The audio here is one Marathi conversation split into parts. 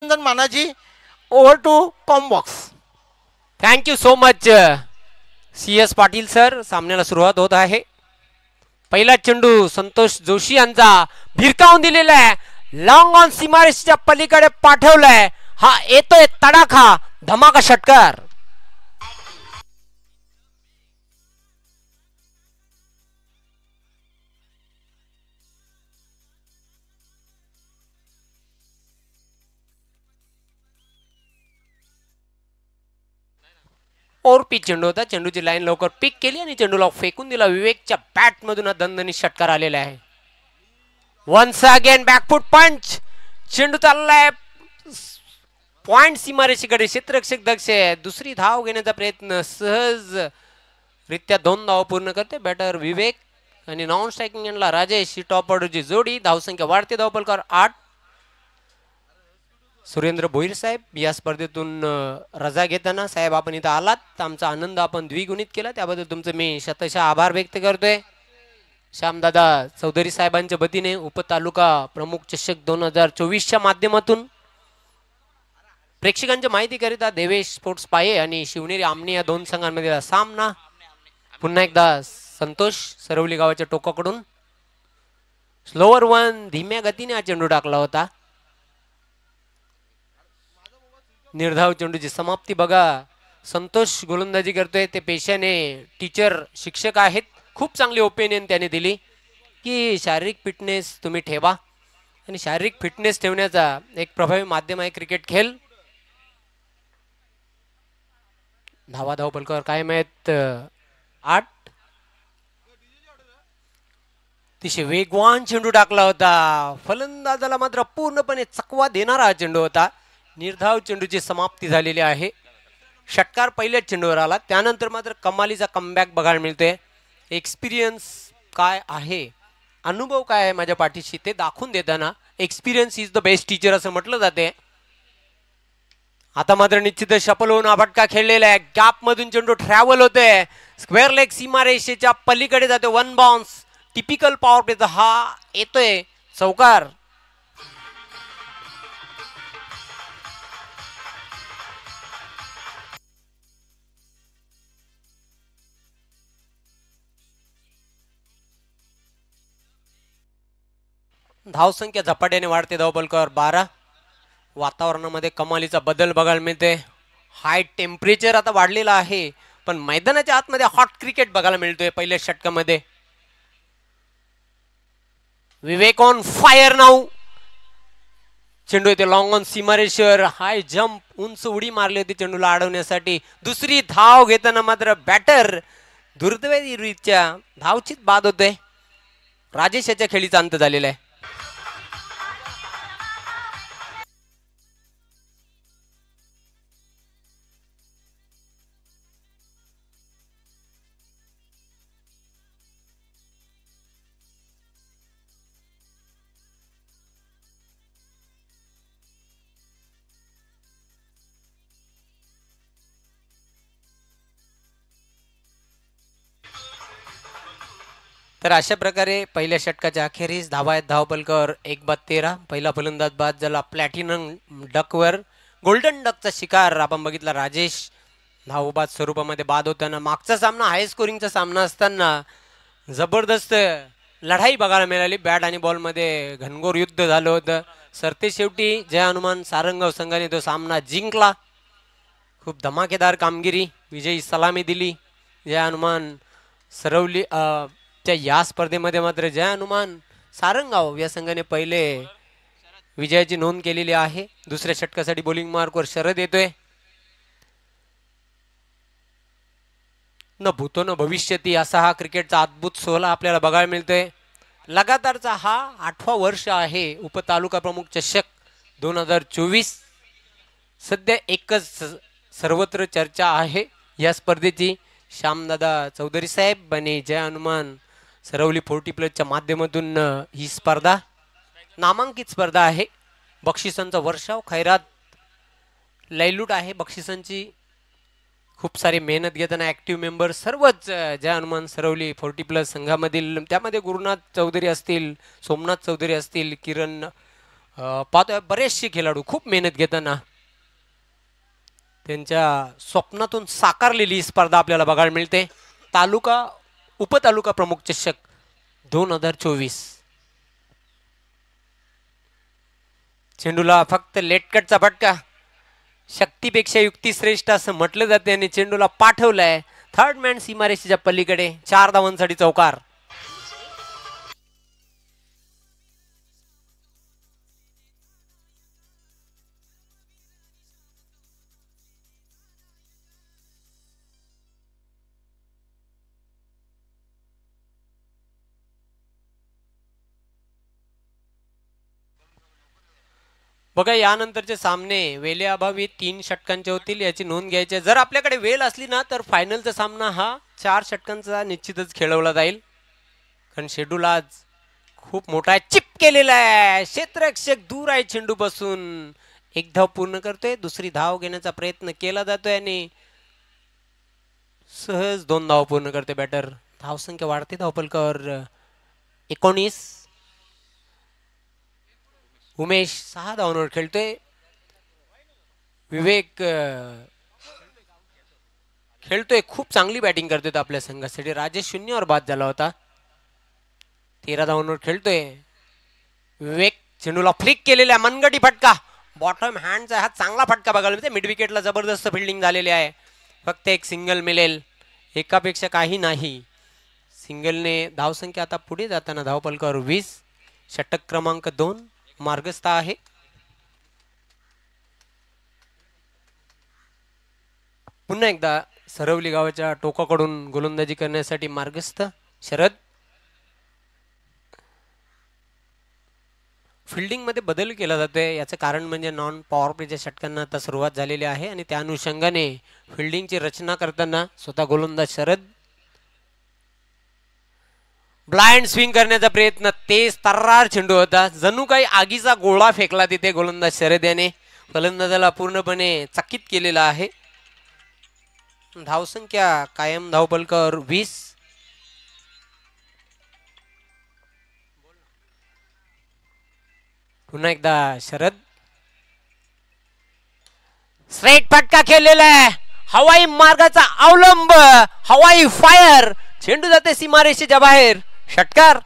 रंजन मानाजी. Over to combox. Thank you so much CS Patil sir. सामन्याला सुरुवात होत आहे. पहिला चेंडू संतोष जोशी यांचा भिरकावून दिलेला आहे. लॉंग ऑन सीमारेषेच्या पलीकडे पाठवलाय. हा येतोय तडाखा धमाका षटकार. और पिच चेंडू होता. चेंडूची लाईन लवकर पिक केली आणि चेंडूला फेकून दिला. विवेकच्या बॅट मधून हा दणदणीत षटकार आलेला आहे. वन्स अगेन बॅकफूट पंच. चेंडू चाललाय पॉइंट सीमारेषेकडे. क्षेत्ररक्षक दक्ष आहे. दुसरी धाव घेण्याचा प्रयत्न सहज रित्या 2 धाव पूर्ण करते बॅटर विवेक आणि नॉन स्ट्रायकिंग एंडला राजेश. ही टॉप ऑर्डरची जोडी. धावसंख्या वाढते. धावफलकावर 8. सुरेंद्र भोईर साहेब या स्पर्धेतून रजा घेताना साहेब आपण इथं आलात. आमचा आनंद आपण द्विगुणित केला त्याबद्दल तुमचं मी शतशः आभार व्यक्त करतोय. श्यामदादा चौधरी साहेबांच्या वतीने उपतालुका प्रमुख चषक 2024च्या माध्यमातून प्रेक्षकांच्या माहितीकरिता देवेश स्पोर्ट्स पाये आणि शिवनेरी आमने या 2 संघांमध्ये सामना. पुन्हा एकदा संतोष सरवली गावाच्या टोकाकडून स्लोअर 1 धीम्या गतीने हा चेंडू टाकला होता. निर्धाव चेंडूची समाप्ती बघा. संतोष गोलंदाजी करतोय. ते पेशाने टीचर शिक्षक आहेत. खूप चांगली ओपिनियन त्याने दिली की शारीरिक फिटनेस तुम्ही ठेवा आणि शारीरिक फिटनेस ठेवण्याचा एक प्रभावी माध्यम आहे क्रिकेट खेळ. धावा धावफलकावर कायम आहेत 8. तिथे वेगवान चेंडू टाकला होता. फलंदाजाला मात्र पूर्णपणे चकवा देणारा हा चेंडू होता. निर्धाव चेंडूची समाप्ती झालेली आहे. षटकार पहिल्याच चेंडूवर आला. त्यानंतर मात्र कमालीचा कमबॅक बघायला मिळतोय. एक्सपिरियन्स काय आहे, अनुभव काय आहे माझ्या पाठीशी ते दाखवून देताना experience is the best teacher असं म्हटलं जाते. आता मात्र निश्चितच शफल होऊन हा फटका खेळलेला आहे. गॅप मधून चेंडू ट्रॅव्हल होतोय. स्क्वेअर लेग सीमारेषेच्या पलीकडे जाते. 1 बाउन्स. टिपिकल पॉवर प्लेचा हा येतोय चौकार. धावसंख्या झपाट्याने वाढते. धावफलकावर 12. वातावरणामध्ये कमालीचा बदल बघायला मिळते. हाय टेम्परेचर आता वाढलेलं आहे पण मैदानाच्या आतमध्ये हॉट क्रिकेट बघायला मिळतोय पहिल्या षटकामध्ये. विवेक ऑन फायर नाऊ. चेंडू येते लॉंग ऑन सीमारेषेवर. हाय जंप उंच उडी मारली होती चेंडूला अडवण्यासाठी. दुसरी धाव घेताना मात्र बॅटर दुर्दैवीरित्या धावचीत बाद होते. राजेश याच्या खेळीचा अंत झालेला आहे. तर अशा प्रकारे पहिल्या षटकाच्या अखेरीस धावा आहेत धावफलकावर 1/13. पहिला फलंदाज बाद झाला प्लॅटिनम डकवर. गोल्डन डकचा शिकार आपण बघितला राजेश धावबाद स्वरूपामध्ये बाद होताना. मागचा सामना हाय स्कोरिंगचा सामना असताना जबरदस्त लढाई बघायला मिळाली. बॅट आणि बॉलमध्ये घनघोर युद्ध झालं होतं. सरते शेवटी जय हनुमान सारंगाव संघाने तो सामना जिंकला. खूप धमाकेदार कामगिरी, विजयी सलामी दिली जय हनुमान सरवली. या स्पर्धेमध्ये मात्र जय हनुमान सारंगाव या संघाने पहिले विजयाची नोंद केलेली आहे. दुसऱ्या षटकासाठी बॉलिंग मार्कवर शरद येतोय. न भूतो न भविष्यती असा हा क्रिकेटचा अद्भुत सोहळा आपल्याला बघायला मिळतोय. लगातारचा हा 8वा वर्ष आहे उपतालुका प्रमुख चषक 2024. सध्या एकच सर्वत्र चर्चा आहे या स्पर्धेची. श्यामदादा चौधरी साहेब आणि जय हनुमान सरवली 40+ माध्यमातून ही स्पर्धा नामांकित स्पर्धा आहे. बक्षिसांचा वर्षाव, खैरात लयलूट आहे बक्षिसांची. खूप सारी मेहनत घेताना ऍक्टिव्ह मेंबर सर्वच जय हनुमान सरवली 40+ संघामधील, त्यामध्ये गुरुनाथ चौधरी असतील, सोमनाथ चौधरी असतील, किरण पाहतोय बरेचसे खेळाडू खूप मेहनत घेताना त्यांच्या स्वप्नातून साकारलेली ही स्पर्धा आपल्याला बघायला मिळते. तालुका उपतालुका प्रमुख चषक 2024. चेंडूला फक्त लेटकटचा फटका. शक्तीपेक्षा युक्ती श्रेष्ठ असं म्हटलं जाते आणि चेंडूला पाठवलाय थर्ड मॅन सीमारेषेच्या पलीकडे. 4 धावांसाठी चौकार. बघा यानंतरचे सामने वेळेअभावी 3 षटकांचे होतील याची नोंद घ्यायची. जर आपल्याकडे वेळ असली ना तर फायनलचा सामना हा 4 षटकांचा निश्चितच खेळवला जाईल. कारण शेड्यूल आज खूप मोठा आहे. चिप केलेला आहे. क्षेत्ररक्षक दूर आहे चेंडू पासून. एक धाव पूर्ण करतोय. दुसरी धाव घेण्याचा प्रयत्न केला जातोय आणि सहज 2 धाव पूर्ण करते बॅटर. धावसंख्या वाढते धावपलकर 19. उमेश 6 धावांवर खेळतोय. विवेक खेळतोय. खूप चांगली बॅटिंग करतोय आपल्या संघासाठी. राजेश 0वर बाद झाला होता. 13 धावांवर खेळतोय विवेक. चेंडूला फ्लिक केलेला मनगटी फटका. बॉटम हँडचा हा चांगला फटका बघायला मिळते. मिड विकेटला जबरदस्त फिल्डिंग झालेली आहे. फक्त एक सिंगल मिळेल. एकापेक्षा काही नाही. सिंगलने धावसंख्या आता पुढे जाताना धावपलकावर 20. षटक क्रमांक 2 मार्गस्थ आहे. पुन्हा एकदा सरवली गावाच्या टोकाकडून गोलंदाजी करण्यासाठी मार्गस्थ शरद. फिल्डिंग मध्ये बदल केला जातोय. याचं कारण म्हणजे नॉन पॉवर प्लेच्या षटकांना आता सुरुवात झालेली आहे आणि त्या अनुषंगाने फिल्डिंगची रचना करताना स्वतः गोलंदाज शरद ब्लाइंड स्विंग करण्याचा प्रयत्न. तेज तर्रार चेंडू होता. जणू काही आगीचा गोळा फेकला तिथे गोलंदाज शरद याने. फलंदाजाला पूर्णपणे चकित केलेला आहे. धावसंख्या कायम धावपलकावर 20. पुन्हा एकदा शरद. स्ट्रेट फटका खेळलेला आहे. हवाई मार्गाचा अवलंब. हवाई फायर. चेंडू जाते सीमारेषेच्या बाहेर. षटकार.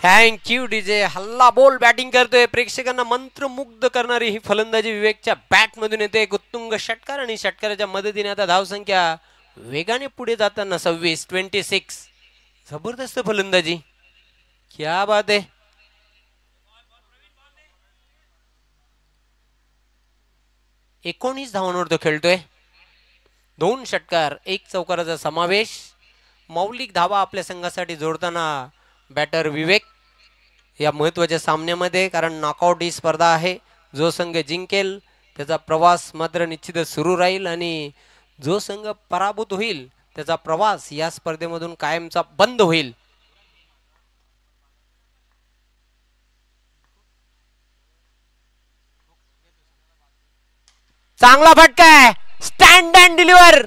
Thank you DJ. हल्ला बोल बॅटिंग करतोय. प्रेक्षकांना मंत्रमुग्ध करणारी ही फलंदाजी विवेकच्या बॅट मधून येते. एक उत्तुंग षटकार आणि षटकाराच्या मदतीने आता धावसंख्या वेगाने पुढे जाताना 26. जबरदस्त फलंदाजी. क्या बात आहे. एकोणीस धावांवर तो खेळतोय. 2 षटकार 1 चौकाराचा समावेश. मौलिक धावा आपल्या संघासाठी जोडताना बॅटर विवेक या महत्वाच्या सामन्यामध्ये. कारण नॉकआउट ही स्पर्धा आहे. जो संघ जिंकेल त्याचा प्रवास मात्र निश्चितच सुरू राहील आणि जो संघ पराभूत होईल त्याचा प्रवास या स्पर्धेमधून कायमचा बंद होईल. चांगला फटका आहे. Stand and deliver.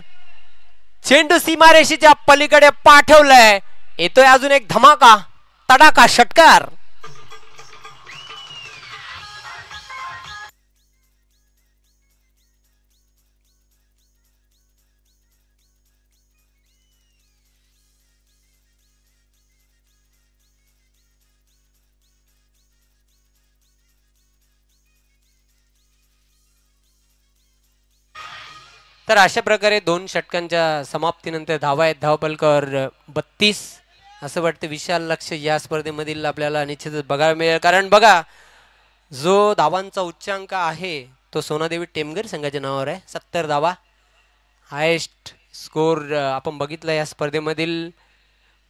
चेंडू सीमारेषेच्या पलीकडे पाठवलाय. येतोय अजून एक धमाका तडाका षटकार. तर अशा प्रकारे 2 षटकांच्या समाप्तीनंतर धावा आहेत धावपलकावर 32. असं वाटतं विशाल लक्ष या स्पर्धेमधील आपल्याला निश्चितच बघायला मिळेल. कारण बघा जो धावांचा उच्चांक आहे तो सोनादेवी टेमगर संघाच्या नावावर आहे. 70 धावा हायेस्ट स्कोर आपण बघितलं या स्पर्धेमधील.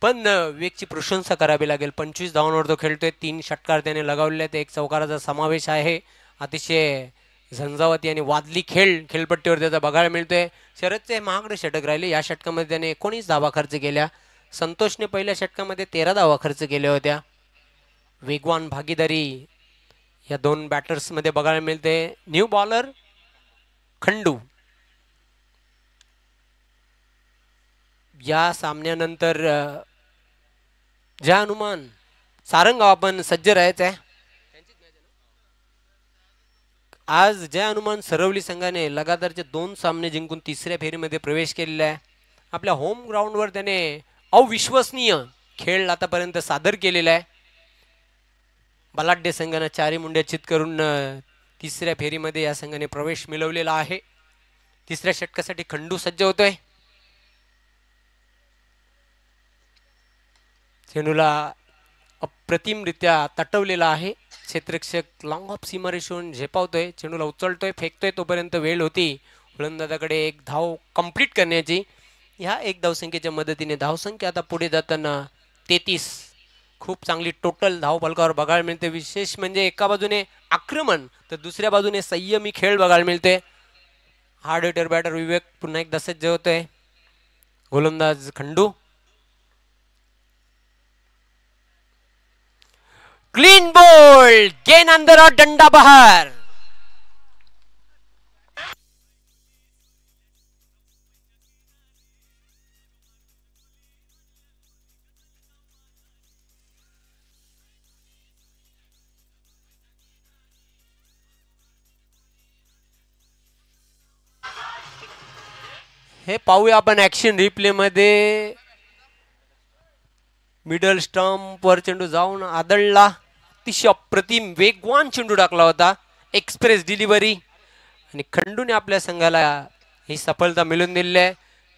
पण विवेकची प्रशंसा करावी लागेल. 25 धावांवर तो खेळतोय. 3 षटकार त्याने लगावले आहेत. 1 चौकाराचा समावेश आहे. अतिशय झंझावती आणि वादली खेळपट्टीवर त्याचा बघायला मिळतोय. शरदचे महागडे षटक राहिले. या षटकामध्ये त्याने 19 धावा खर्च केल्या. संतोषने पहिल्या षटकामध्ये 13 धावा खर्च केल्या होत्या. वेगवान भागीदारी या दोन बॅटर्स मध्ये बघायला मिळते. New bowler Khandu. या सामन्यानंतर जय हनुमान सारंगाव आपण सज्ज राहायचं आहे. आज जय हनुमान सरवली संघाने लगातारचे 2 सामने जिंकून तिसऱ्या फेरीमध्ये प्रवेश केलेला आहे. आपल्या होम ग्राउंडवर त्याने अविश्वसनीय खेळ आतापर्यंत सादर केलेला आहे. बलाढ्य संघाने 4 मुंड्या चित करून तिसऱ्या फेरीमध्ये या संघाने प्रवेश मिळवलेला आहे. तिसऱ्या षटकासाठी खंडू सज्ज होतोय. चेंडूला अप्रतिमरित्या तटवलेला आहे. क्षेत्ररक्षक लॉंग ऑफ सीमारेषून झेपावतोय. चेंडूला उचलतोय, फेकतोय. तोपर्यंत वेळ होती फलंदाजाकडे एक धाव कंप्लीट करण्याची. ह्या एक धावसंख्येच्या मदतीने धावसंख्या आता पुढे जाताना 33. खूप चांगली टोटल धाव फलकावर बघायला मिळते. विशेष म्हणजे एका बाजूने आक्रमण तर दुसऱ्या बाजूने संयमी खेळ बघायला मिळते. हार्ड हिटर बॅटर विवेक पुन्हा एकदा सज्ज होतोय. गोलंदाज खंडू. क्लीन बोल्ड, गेंद अंदर और डंडा बाहर. हे पाहूया आपण ऍक्शन रिप्ले मध्ये. मिडल स्टंप वर चेंडू जाऊन आदळला. अतिशय अप्रतिम वेगवान चेंडू टाकला होता. एक्सप्रेस डिलिव्हरी आणि खंडूने आपल्या संघाला ही सफलता मिळवून दिलेली आहे.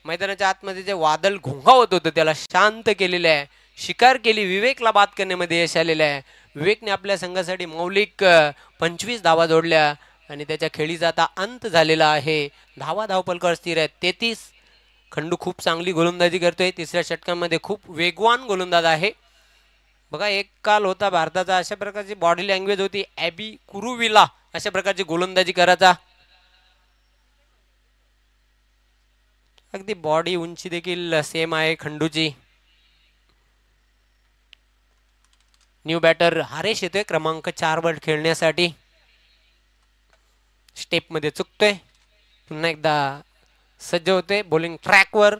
मैदानाच्या आतमध्ये जे वादळ घोंघावत होतं त्याला शांत केलेलं आहे. शिकार केली. विवेकला बाद करण्यामध्ये यश आलेलं आहे. विवेकने आपल्या संघासाठी मौलिक 25 धावा जोडल्या आणि त्याच्या खेळीचा आता अंत झालेला आहे. धावपलकावर स्थिर आहेत 33. खंडू खूप चांगली गोलंदाजी करतोय. तिसऱ्या षटकामध्ये खूप वेगवान गोलंदाज आहे. बघा एक काल होता भारताचा अशा प्रकारची बॉडी लँग्वेज होती. ॲबी कुरुविला अशा प्रकारची गोलंदाजी करायचा. अगदी बॉडी उंची देखील सेम आहे खंडूची. न्यू बॅटर हरेश येतोय क्रमांक 4 वर खेळण्यासाठी. स्टेप मध्ये चुकतोय. पुन्हा एकदा सज्ज होते बॉलिंग ट्रॅकवर.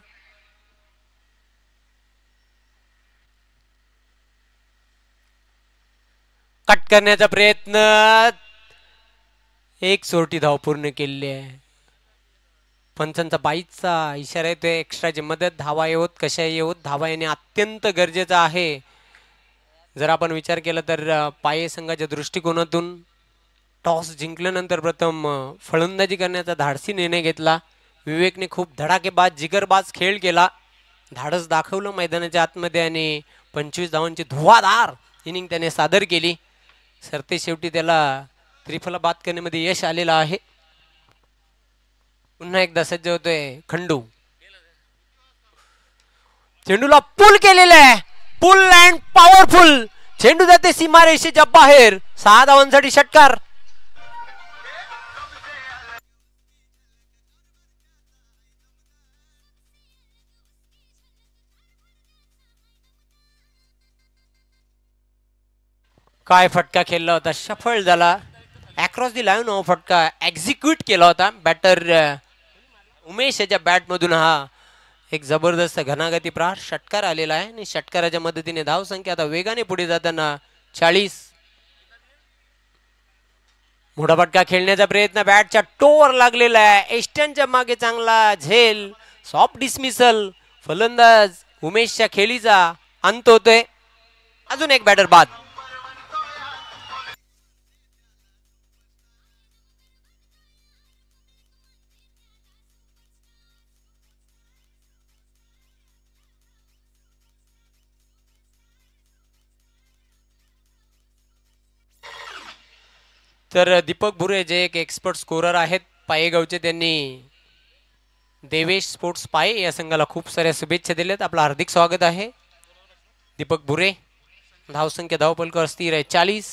कट करण्याचा प्रयत्न. एक सोरटी धाव पूर्ण केलेली आहे. पंचांचा 22चा इशारा येतोय. एक्स्ट्राची मदत. धावा येवत कशा येवत धावा येणे अत्यंत गरजेचं आहे. जर आपण विचार केला तर पाये संघाच्या दृष्टिकोनातून टॉस जिंकल्यानंतर प्रथम फलंदाजी करण्याचा धाडसी निर्णय घेतला. विवेकने खूप धडाकेबाज जिगरबाज खेळ केला. धाडस दाखवलं मैदानाच्या आतमध्ये आणि 25 धावांची धुवाधार इनिंग त्याने सादर केली. सरते शेवटी त्याला त्रिफला बाद करण्यामध्ये यश आलेलं आहे. पुन्हा एकदा सज्ज होतोय खंडू. चेंडूला पुल केलेला आहे. पुल अँड पॉवरफुल. चेंडू जाते सीमारेषेच्या बाहेर. 6 धावांसाठी षटकार. काय फटका खेळला होता. सफल झाला. अक्रॉस दी लाईन फटका एक्झिक्यूट केला होता. बॅटर उमेश याच्या बॅट मधून हा एक जबरदस्त घनागती प्रहार षटकार आलेला आहे आणि षटकाराच्या मदतीने धावसंख्या आता वेगाने पुढे जाताना 40. मोठा फटका खेळण्याचा प्रयत्न बॅटच्या टोवर लागलेला आहे. एस्टनच्या मागे चांगला झेल. Soft dismissal. फलंदाज उमेशच्या खेळीचा अंत होतोय. अजून एक बॅटर बाद. तर दीपक भुरे जे एक एक्सपर्ट स्कोरर आहेत पायेगावचे, त्यांनी देवेश स्पोर्ट्स पाये या संघाला खूप साऱ्या शुभेच्छा दिल्यात. आपलं हार्दिक स्वागत आहे दीपक भुरे. धावसंख्या धावपलकावर स्थिर आहे 40.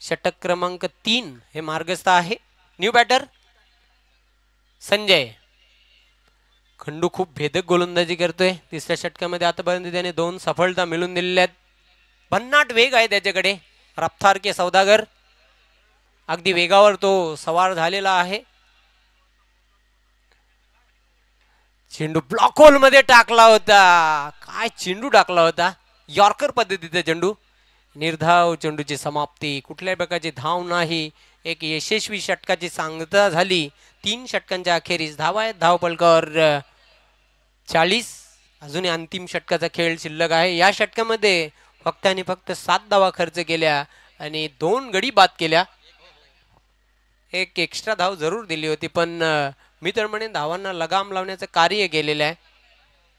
षटक क्रमांक 3 हे मार्गस्थ आहे. New batter Sanjay. खंडू खूप भेदक गोलंदाजी करतोय तिसऱ्या षटकामध्ये. आतापर्यंत त्याने 2 सफलता मिळवून दिलेल्या आहेत. भन्नाट वेग आहे त्याच्याकडे. रफ्तार के सौदागर, अगदी वेगावर तो सवार झालेला आहे. चेंडू ब्लॉक होल मध्ये टाकला होता. काय चेंडू टाकला होता, यॉर्कर पद्धतीचा चेंडू. निर्धाव चेंडूची समाप्ती, कुठल्याही प्रकारची धाव नाही. एक यशस्वी षटकाची सांगता झाली. 3 षटकांच्या अखेरीस धावा आहेत धावपलकावर 40. अजूनही अंतिम षटकाचा खेळ शिल्लक आहे. या षटकामध्ये फक्त आणि फक्त 7 धावा खर्च केल्या आणि 2 गडी बाद केल्या. एक एक्स्ट्रा धाव जरूर दिली होती, पण मी तर म्हणेन धावांना लगाम लावण्याचं कार्य केलेलं आहे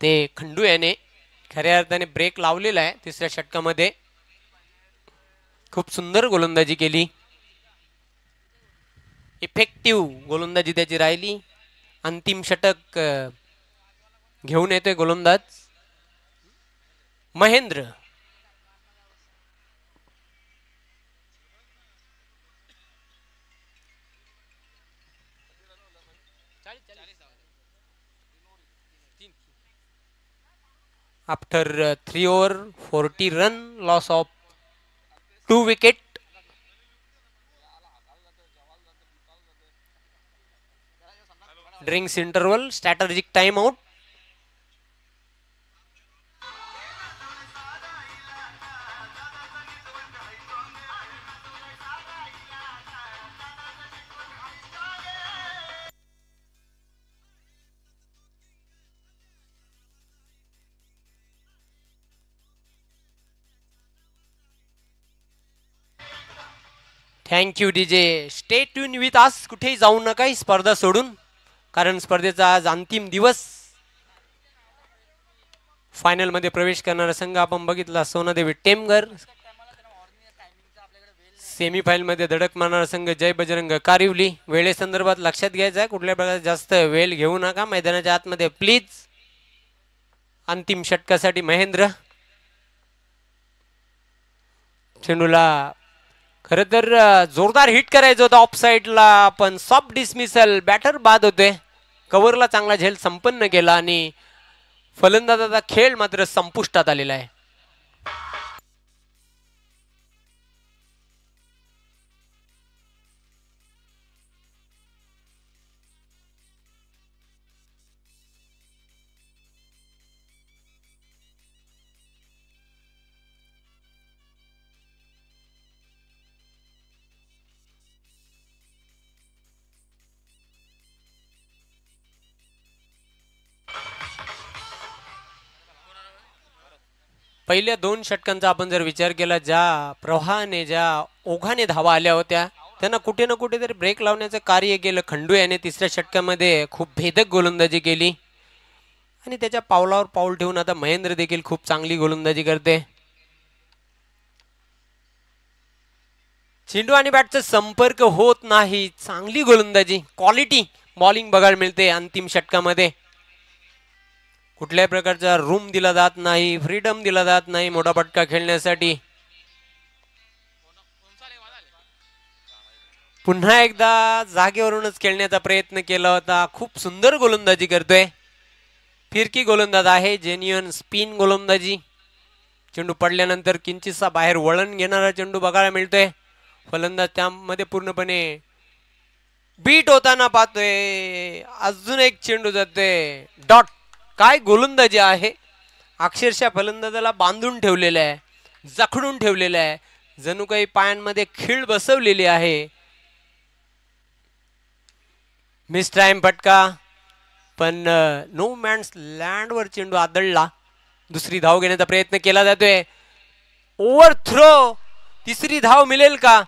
ते खंडू याने. खऱ्या अर्थाने ब्रेक लावलेला आहे तिसऱ्या षटकामध्ये. खूप सुंदर गोलंदाजी केली. इफेक्टिव्ह गोलंदाजी त्याची राहिली. अंतिम षटक घेऊन येतोय गोलंदाज Mahendra. After 3 over 40 run, loss of 2 wicket. Drinks interval, strategic timeout. Thank you DJ. Stay tune with us. कुठेही जाऊ नका ही स्पर्धा सोडून, कारण स्पर्धेचा आज अंतिम दिवस. फायनल मध्ये प्रवेश करणारा संघ आपण बघितला सोनादेवी टेमघर. सेमीफायनल मध्ये धडक मारणारा संघ जय बजरंग कारिवली. वेळेसंदर्भात लक्षात घ्यायचं आहे, कुठल्या प्रकारे जास्त वेळ घेऊ नका मैदानाच्या आतमध्ये प्लीज. अंतिम षटकासाठी महेंद्र. चेंडूला खर तर जोरदार हिट करायचं होतं ऑफ साइडला, पण सॉफ्ट डिसमिसल. बॅटर बाद होते. कव्हरला चांगला झेल संपन्न केला आणि फलंदाजाचा खेळ मात्र संपुष्टात आलेला आहे. पहिल्या 2 षटकांचा आपण जर विचार केला, ज्या प्रवाहाने ज्या ओघाने धावा आल्या होत्या त्यांना कुठे ना कुठेतरी ब्रेक लावण्याचं कार्य केलं खंडू याने. तिसऱ्या षटकामध्ये खूप भेदक गोलंदाजी केली आणि त्याच्या पावलावर पाऊल ठेवून आता महेंद्र देखील खूप चांगली गोलंदाजी करते. चेंडू आणि बॅटचा संपर्क होत नाही. चांगली गोलंदाजी, क्वालिटी बॉलिंग बघायला मिळते अंतिम षटकामध्ये. कुठल्याही प्रकारचा रूम दिला जात नाही, फ्रीडम दिला जात नाही मोठा फटका खेळण्यासाठी. पुन्हा एकदा जागेवरूनच खेळण्याचा प्रयत्न केला होता. खूप सुंदर गोलंदाजी करतोय. फिरकी गोलंदाज आहे, जेन्युइन स्पिन गोलंदाजी. चेंडू पडल्यानंतर किंचितसा बाहेर वळण घेणारा चेंडू बघायला मिळतोय. फलंदाज त्यामध्ये पूर्णपणे बीट होताना पाहतोय. अजून एक चेंडू जातोय डॉट. काय गोलंदाजी आहे, अक्षरशः फलंदाजाला बांधून ठेवलेलं आहे, जखडून ठेवलेलं आहे, जणू काही पायांमध्ये खीळ बसवलेली आहे. मिस टाइम फटका, पण नो मॅन्स लँडवर चेंडू आदळला. दुसरी धाव घेण्याचा प्रयत्न केला जातोय. Overthrow. तिसरी धाव मिळेल का?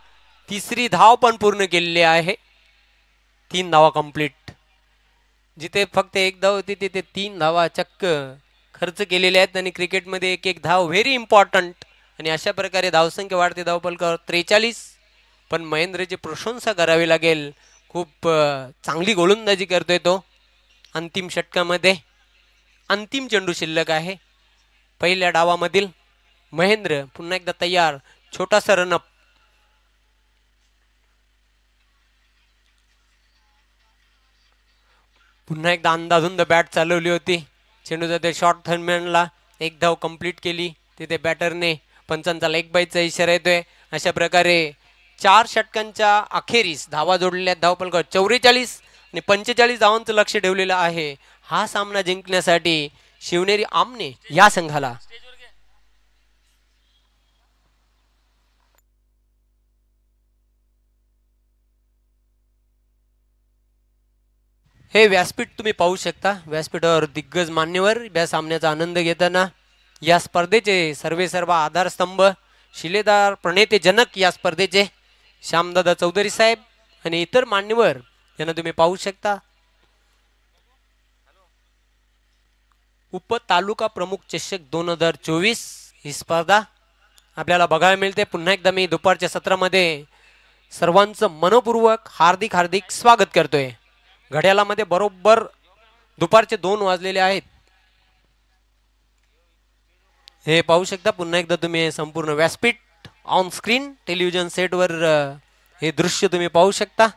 तिसरी धाव पण पूर्ण केलेली आहे. 3 धावा कंप्लीट. जिथे फक्त 1 धाव होती तिथे 3 धावा चक्क खर्च केलेल्या आहेत. आणि क्रिकेटमध्ये 1-1 धाव व्हेरी इम्पॉर्टंट. आणि अशा प्रकारे धावसंख्या वाढते धावपलकावर 43. पण महेंद्रची प्रशंसा करावी लागेल. खूप चांगली गोलंदाजी करतोय तो. अंतिम षटकामध्ये अंतिम चेंडू शिल्लक आहे पहिल्या डावामधील. महेंद्र पुन्हा एकदा तयार. छोटासा रनअप. पुन्हा एकदा अंदाधुंद बॅट चालवली होती. चेंडूचा ते शॉर्ट थर्मॅनला एक धाव कंप्लीट केली. तिथे बॅटरने पंचांचा लेग बाईचा इशारा येतोय. अशा प्रकारे 4 षटकांच्या अखेरीस धावा जोडलेल्या धावपलकर 44 आणि 45 धावांचं लक्ष ठेवलेलं आहे हा सामना जिंकण्यासाठी शिवनेरी आमने या संघाला. हे व्यासपीठ तुम्ही पाहू शकता. व्यासपीठावर दिग्गज मान्यवर या सामन्याचा आनंद घेताना या स्पर्धेचे सर्व आधारस्तंभ शिलेदार प्रणेते जनक या स्पर्धेचे श्यामदादा चौधरी साहेब आणि इतर मान्यवर यांना तुम्ही पाहू शकता. उप तालुका प्रमुख चषक 2024 ही स्पर्धा आपल्याला बघायला मिळते. पुन्हा एकदा मी दुपारच्या सत्रामध्ये सर्वांचं मनपूर्वक हार्दिक स्वागत करतोय. घड्याळामध्ये बरोबर दुपारचे 2 वाजलेले आहेत. हे पाहू शकता. पुन्हा एकदा तुम्ही संपूर्ण व्यासपीठ ऑन स्क्रीन टेलिव्हिजन सेटवर हे दृश्य तुम्ही पाहू शकता.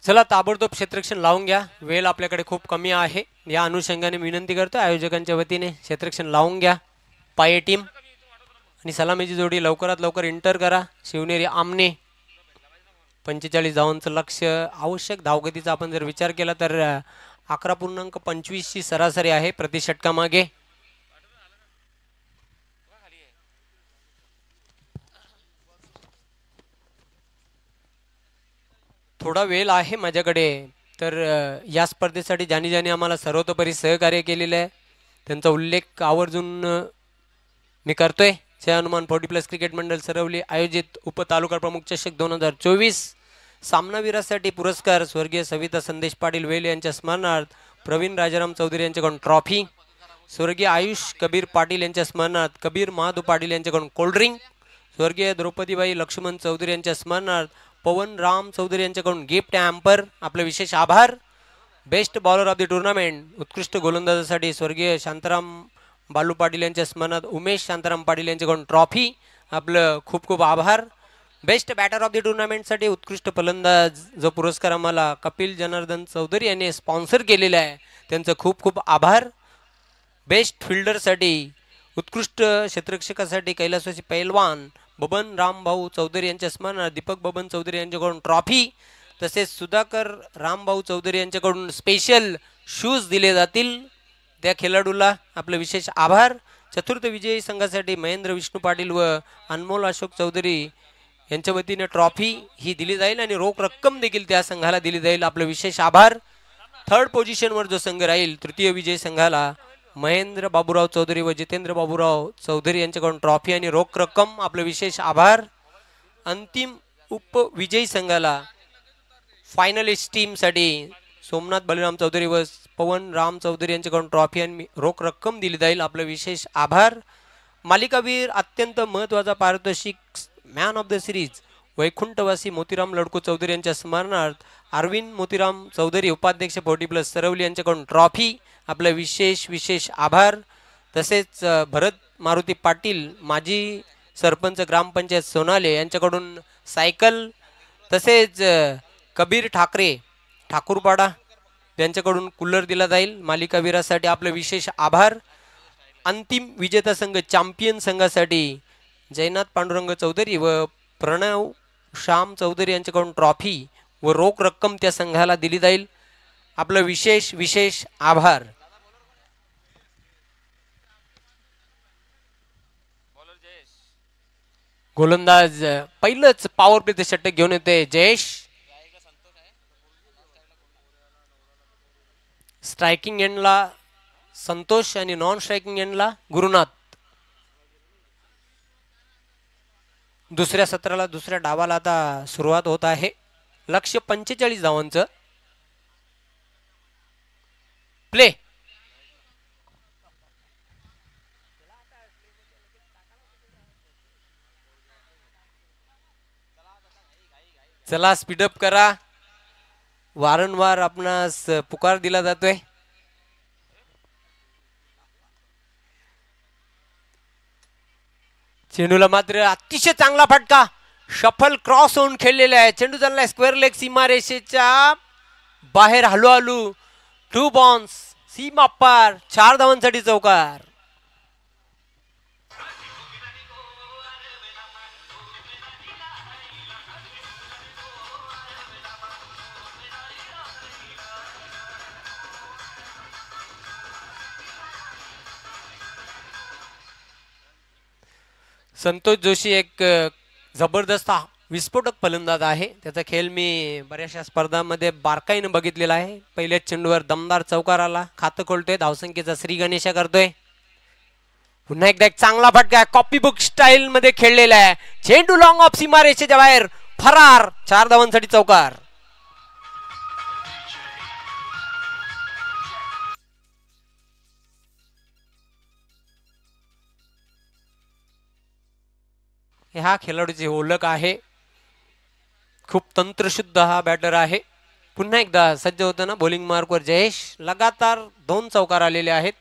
चला ताबडतोब क्षेत्ररक्षण लावून घ्या. वेळ आपल्याकडे खूप कमी आहे. या अनुषंगाने विनंती करतो आयोजकांच्या वतीने क्षेत्ररक्षण लावून घ्या. पाये टीम आणि सलामीची जोडी लवकरात लवकर इंटर करा. शिवनेरी आमने 45 धावांचं लक्ष्य. आवश्यक धावगतीचा आपण जर विचार केला तर 11.25 ची सरासरी आहे प्रति षटकामागे. थोडा वेळ आहे माझ्याकडे. तर या स्पर्धेसाठी ज्याने आम्हाला सर्वतोपरी सहकार्य केलेलं आहे त्यांचा उल्लेख आवर्जून मी करतोय. जय हनुमान 40+ क्रिकेट मंडळ सरवली आयोजित उप तालुका प्रमुख चषक 2024 सामनावीरासाठी पुरस्कार स्वर्गीय सविता संदेश पाटील वेल यांच्या स्मरणार्थ प्रवीण राजाराम चौधरी यांच्याकडून ट्रॉफी, स्वर्गीय आयुष कबीर पाटील यांच्या स्मरणार्थ कबीर महादू पाटील यांच्याकडून कोल्ड्रिंक, स्वर्गीय द्रौपदीबाई लक्ष्मण चौधरी यांच्या स्मरणार्थ पवन राम चौधरी यांच्याकडून गिफ्ट हॅम्पर. आपले विशेष आभार. Best bowler of the tournament उत्कृष्ट गोलंदाजासाठी स्वर्गीय शांताराम बालू पाटील यांच्या स्मरणार्थ उमेश शांताराम पाटील यांच्याकडून ट्रॉफी. आपलं खूप खूप आभार. बेस्ट बॅटर ऑफ द टुर्नामेंटसाठी उत्कृष्ट फलंदाज जो पुरस्कार आम्हाला कपिल जनार्दन चौधरी यांनी स्पॉन्सर केलेला आहे त्यांचं खूप खूप आभार. बेस्ट फिल्डरसाठी उत्कृष्ट क्षेत्ररक्षकासाठी कैलासवासी पैलवान बबन रामभाऊ चौधरी यांच्या स्मरणार्थ दीपक बबन चौधरी यांच्याकडून ट्रॉफी. तसेच सुधाकर रामभाऊ चौधरी यांच्याकडून स्पेशल शूज दिले जातील त्या खेळाडूला. आपलं विशेष आभार. चतुर्थ विजयी संघासाठी महेंद्र विष्णू पाटील व अनमोल अशोक चौधरी यांच्या वतीने ट्रॉफी ही दिली जाईल आणि रोख रक्कम देखील त्या संघाला दिली जाईल. आपलं विशेष आभार. थर्ड पोझिशनवर जो संघ राहील तृतीय विजयी संघाला महेंद्र बाबूराव चौधरी व जितेंद्र बाबूराव चौधरी यांच्याकडून ट्रॉफी आणि रोख रक्कम. आपलं विशेष आभार. अंतिम उपविजयी संघाला फायनलिस्ट टीमसाठी सोमनाथ बलराम चौधरी व पवन राम चौधरी यांच्याकडून ट्रॉफी आणि रोख रक्कम दिली जाईल. आपलं विशेष आभार. मालिकावीर अत्यंत महत्त्वाचा पारितोषिक मॅन ऑफ द सिरीज वैकुंठवासी मोतीराम लडकू चौधरी यांच्या स्मरणार्थ अरविंद मोतीराम चौधरी उपाध्यक्ष 40+ सरवली यांच्याकडून ट्रॉफी. आपलं विशेष आभार. तसेच भरत मारुती पाटील माजी सरपंच ग्रामपंचायत सोनाले यांच्याकडून सायकल. तसेच कबीर ठाकरे ठाकूरपाडा यांच्याकडून कूलर दिला जाईल मालिकावीरासाठी. आपलं विशेष आभार. अंतिम विजेता संघ चॅम्पियन संघासाठी जयनाथ पांडुरंग चौधरी व प्रणव श्याम चौधरी यांच्याकडून ट्रॉफी व रोख रक्कम त्या संघाला दिली जाईल. आपलं विशेष आभार. गोलंदाज पहिलंच पॉवर प्ले षटक घेऊन येते जयेश. स्ट्रायकिंग एंडला संतोष आणि नॉन स्ट्रायकिंग एंडला गुरुनाथ. दुसऱ्या सत्राला दुसऱ्या डावाला आता सुरुवात होत आहे. लक्ष्य 45 धावांचं. प्ले चला स्पीडअप करा. वारंवार आपणास पुकार दिला जातोय. चेंडूला मात्र अतिशय चांगला फटका. शफल क्रॉस होऊन खेळलेला आहे. चेंडू चाललाय स्क्वेअर लेग सीमारेषेच्या बाहेर. हलू हलू 2 बॉन्स सीमा पार. 4 धावांसाठी चौकार. संतोष जोशी एक जबरदस्त विस्फोटक फलंदाज आहे. त्याचा खेळ मी बऱ्याचशा स्पर्धांमध्ये बारकाईने बघितलेला आहे. पहिल्याच चेंडूवर दमदार चौकार आला. खातं खोलतोय. धावसंख्येचा श्री गणेशा करतोय. पुन्हा एकदा एक चांगला फटका. कॉपी बुक स्टाईल मध्ये खेळलेला आहे. चेंडू लॉंग ऑफ सीमारेषेच्या बाहेर फरार. 4 धावांसाठी चौकार. ह्या खेळाडूची ओळख आहे. खूप तंत्रशुद्ध हा बॅटर आहे. पुन्हा एकदा सज्ज होताना बॉलिंग मार्कवर जयेश. लगातार 2 चौकार आलेले आहेत.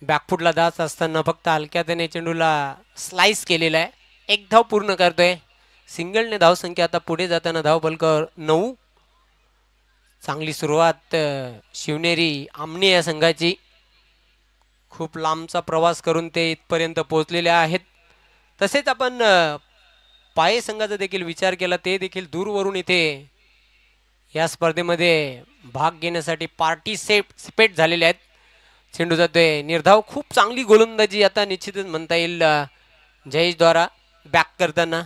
बॅकफुटला जात असताना फक्त हलक्याने चेंडूला स्लाइस केलेला आहे. 1 धाव पूर्ण करतोय. सिंगलने धावसंख्या आता पुढे जाताना धाव फलकावर 9. चांगली सुरुवात शिवनेरी आमने या संघाची. खूप लांबचा प्रवास करून ते इथपर्यंत पोहोचलेले आहेत. तसेच आपण पाये संघाचा देखील विचार केला. ते देखील दूरवरून इथे या स्पर्धेमध्ये भाग घेण्यासाठी पार्टिसिपेट झालेले आहेत. चेंडू जातोय निर्धाव. खूप चांगली गोलंदाजी आता निश्चितच म्हणता येईल जयेशद्वारा बॅक करताना.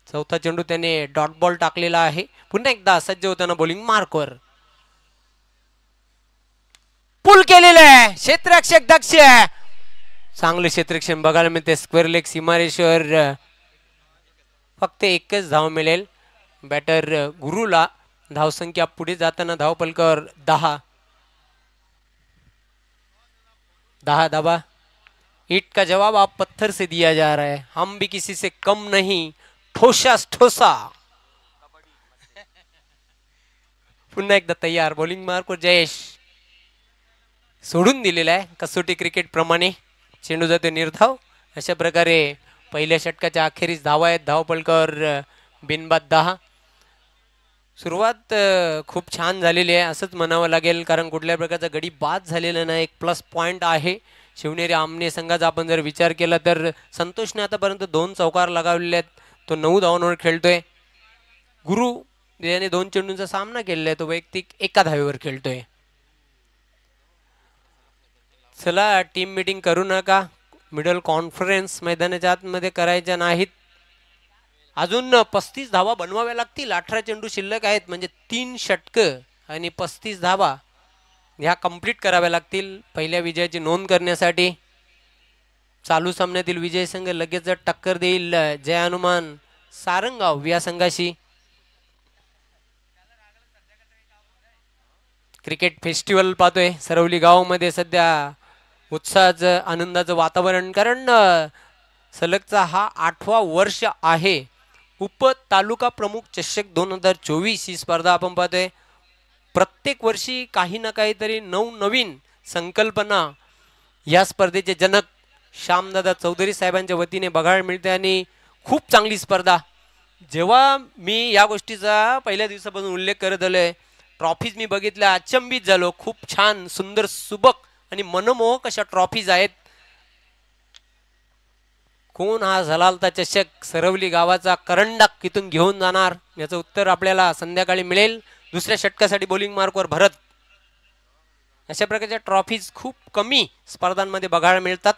चौथा चेंडू त्याने डॉट बॉल टाकलेला आहे. पुन्हा एकदा सज्ज होताना बॉलिंग मार्कवर पुल केलेलं आहे. क्षेत्ररक्षक दक्ष. चांगले क्षेत्ररक्षण बघायला मिळते. स्क्वेअर लेग सीमारेषेवर फक्त 1च धाव मिळेल. बॅटर गुरुला. धावसंख्या पुढे जाताना धाव फलकावर 10. 10 धावा. ईट का जवाब आप पत्थर से दिया जा रहा है. हम भी किसी से कम नहीं. ठोसास ठोसा. पुन्हा एकदा तयार. बॉलिंग मार्कवर जयेश. सोडून दिलेला आहे कसोटी क्रिकेट प्रमाणे. चेंडू जातो निर्धाव. अशा प्रकारे पहिल्या षटकाच्या अखेरीस धावा आहेत. धाव फलकावर बिनबाद 10. सुरुवात खूप छान झालेली आहे असंच म्हणावं लागेल. कारण कुठल्या प्रकारचा गडी बाद झालेला नाही. एक प्लस पॉइंट आहे शिवनेरी आमने संघाचा. आपण जर विचार केला तर संतोषने आतापर्यंत 2 चौकार लगावलेले आहेत. तो 9 धावांवर खेळतोय. गुरु याने 2 चेंडूंचा सामना केलेला आहे. तो वैयक्तिक 1 धावेवर खेळतोय. चला टीम मीटिंग करू नका. मिडल कॉन्फरन्स मैदानाच्या आतमध्ये करायच्या नाहीत. अजून 35 धावा बनवाव्या लागतील. 18 चेंडू शिल्लक आहेत. म्हणजे 3 षटकं आणि 35 धावा ह्या कंप्लीट कराव्या लागतील पहिल्या विजयाची नोंद करण्यासाठी. चालू सामन्यातील विजय संघ लगेच टक्कर देईल जय हनुमान सारंगाव या संघाशी. क्रिकेट फेस्टिवल पाहतोय सरवली गावामध्ये सध्या. उत्साहाचं आनंदाचं वातावरण. कारण सलगचा हा 8वा वर्ष आहे. उप तालुका प्रमुख चषक 2024 ही स्पर्धा आपण पाहतोय. प्रत्येक वर्षी काही ना काहीतरी नवनवीन संकल्पना या स्पर्धेचे जनक श्यामदादा चौधरी साहेबांच्या वतीने बघायला मिळते. आणि खूप चांगली स्पर्धा. जेव्हा मी या गोष्टीचा पहिल्या दिवसापासून उल्लेख करत आलोय. ट्रॉफीज मी बघितल्या. अचंबित झालो. खूप छान सुंदर सुबक आणि मनमोहक अशा ट्रॉफीज आहेत. कोण हा झलालता चषक सरवली गावाचा करंडक इथून घेऊन जाणार याचं उत्तर आपल्याला संध्याकाळी मिळेल. दुसऱ्या षटकासाठी बॉलिंग मार्कवर भरत. अशा प्रकारच्या ट्रॉफीज खूप कमी स्पर्धांमध्ये बघायला मिळतात.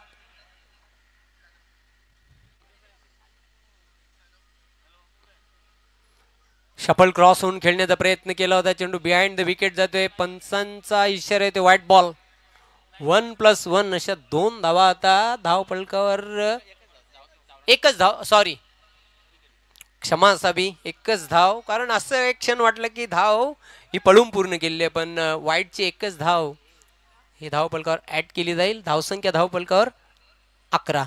शफल क्रॉस होऊन खेळण्याचा प्रयत्न केला होता. चेंडू बिहाइंड द विकेट जातोय. पंचांचा इशारा येतो व्हाईट बॉल. 1+1 अशा 2 धावा. आता धाव फलकावर 1च धाव. सॉरी क्षमा असावी. 1च धाव. कारण असं एक क्षण वाटलं की धाव ही पळून पूर्ण केली आहे. पण वाईटची 1च धाव ही धाव फलकावर ऍड केली जाईल. धावसंख्या धाव फलकावर 11.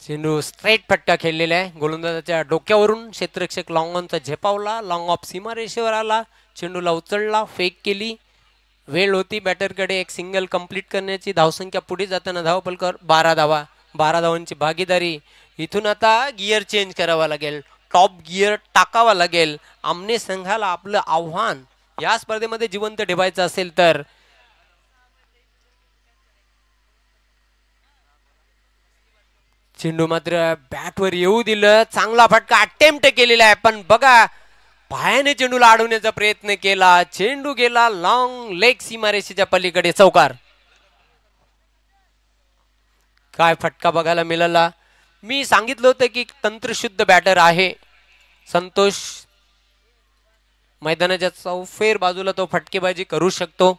चेंडू स्ट्रेट फटका खेळलेला आहे. गोलंदाजाच्या डोक्यावरून क्षेत्ररक्षक लॉंग ऑनचा झेपावला. लॉंग ऑफ सीमारेषेवर आला. चेंडूला उचलला, फेक केली. वेळ होती बॅटरकडे एक सिंगल कंप्लीट करण्याची. धावसंख्या पुढे जाताना धावफलकावर 12 धावा. 12 धावांची भागीदारी. इथून आता गिअर चेंज करावा लागेल. टॉप गिअर टाकावा लागेल. आमने संघाला आपलं आव्हान या स्पर्धेमध्ये जिवंत ठेवायचं असेल तर चेंडू मात्र बॅटवर येऊ दिलं. चांगला फटका अटेम्प्ट केलेला आहे, पण बघा पायाने चेंडूला अडवण्याचा प्रयत्न केला. चेंडू गेला लॉंग लेग सीमारेषेच्या पलीकडे. चौकार. काय फटका बघायला मिळाला. मी सांगितलं होतं की तंत्रशुद्ध बॅटर आहे संतोष. मैदानाच्या चौफेर बाजूला तो फटकेबाजी करू शकतो.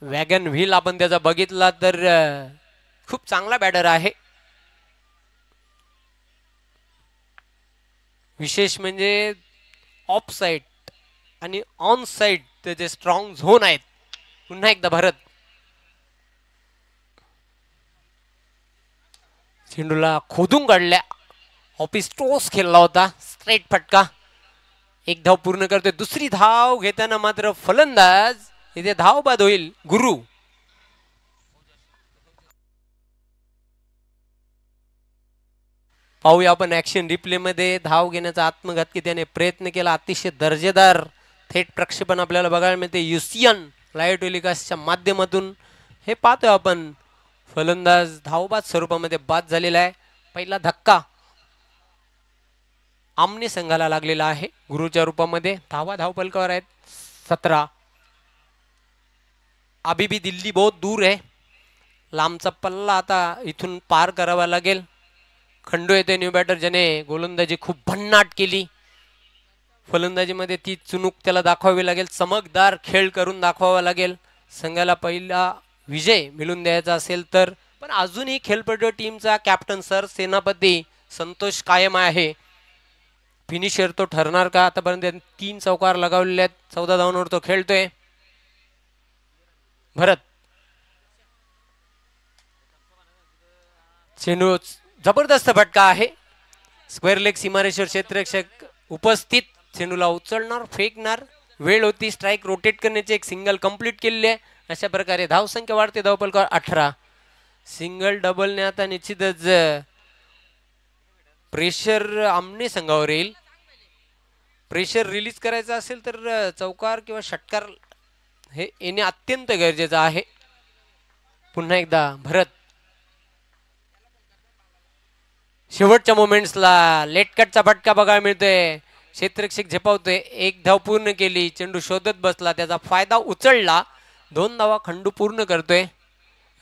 वॅगन व्हील आपण त्याचा बघितला तर खूप चांगला बॅटर आहे. विशेष म्हणजे ऑफ साइड आणि ऑन साइड त्याचे स्ट्रॉंग झोन आहेत. पुन्हा एकदा भरत. चेंडूला खोदून काढल्या. ऑफिस टोस खेळला होता. स्ट्रेट फटका. एक धाव पूर्ण करतोय. दुसरी धाव घेताना मात्र फलंदाज इथे धाव बाद होईल. गुरु. पाहूया आपण ऍक्शन रिप्ले मध्ये. धाव घेण्याचा आत्मघातकी त्याने प्रयत्न केला. अतिशय दर्जेदार थेट प्रक्षेपण आपल्याला बघायला मिळते युसियन लाईव्ह टेलिकास्टच्या माध्यमातून. हे पाहतोय आपण. फलंदाज धावबाद स्वरूपामध्ये बाद झालेला आहे. पहिला धक्का आमने संघाला लागलेला आहे गुरुच्या रूपामध्ये. धावा धावफलकावर आहेत 17. अभी भी दिल्ली बहुत दूर है. लांबचा पल्ला आता इथून पार करावा लागेल. खंडू येते न्यू बॅटर ज्याने गोलंदाजी खूप भन्नाट केली. फलंदाजीमध्ये ती चुणूक त्याला दाखवावी लागेल. चमकदार खेळ करून दाखवावा लागेल संघाला पहिला विजय मिळून द्यायचा असेल तर. पण अजूनही खेळपट्टू टीमचा कॅप्टन सर सेनापती संतोष कायम आहे. फिनिशर तो ठरणार का. आतापर्यंत 3 चौकार लगावलेले आहेत. 14 धावांवर तो खेळतोय. भरत. चेंडू जबरदस्त फटका आहे. स्क्वेअर लेग सीमारेषेवर क्षेत्ररक्षक उपस्थित. चेंडूला उचलणार, फेकणार. वेळ होती स्ट्राइक रोटेट करण्याची. एक सिंगल कंप्लीट केलेली आहे. अशा प्रकारे धावसंख्या वाढते. धावफलकावर 18. सिंगल डबलने आता निश्चितच प्रेशर आमने संघावर येईल. प्रेशर रिलीज करायचं असेल तर चौकार किंवा षटकार हे येणे अत्यंत गरजेचं आहे. पुन्हा एकदा भरत. शेवटच्या मोमेंट्सला लेट कटचा फटका बघायला मिळतोय. क्षेत्ररक्षक झेपावतोय. एक धाव पूर्ण केली. चेंडू शोधत बसला. त्याचा फायदा उचलला. 2 धावा खंडू पूर्ण करतोय.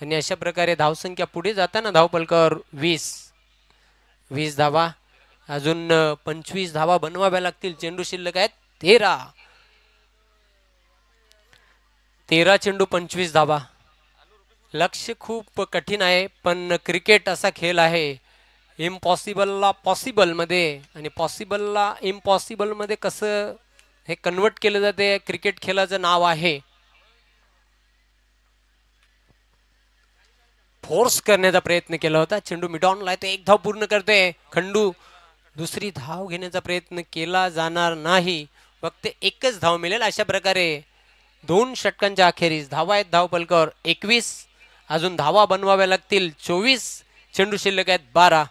आणि अशा प्रकारे धावसंख्या पुढे जाताना धावफलकावर 20 धावा. अजून 25 धावा बनवाव्या लागतील. चेंडू शिल्लक आहेत 13 चेंडू 25 धावा. लक्ष्य खूप कठीण आहे, पण क्रिकेट असा खेळ आहे इम्पॉसिबलला पॉसिबल मध्ये आणि पॉसिबलला इम्पॉसिबल मध्ये कसं हे कन्वर्ट केलं जाते. क्रिकेट खेळाचं नाव आहे. फोर्स करण्याचा प्रयत्न केला होता. चेंडू मिडॉनला आहे. एक धाव पूर्ण करतोय खंडू. दुसरी धाव घेण्याचा प्रयत्न केला जाणार नाही. फक्त एकच धाव मिळेल. अशा प्रकारे 2 षटकांच्या अखेरीस धावा आहेत धावफलकावर 21. अजून धावा बनवाव्या लागतील 24. चेंडू शिल्लक आहेत 12.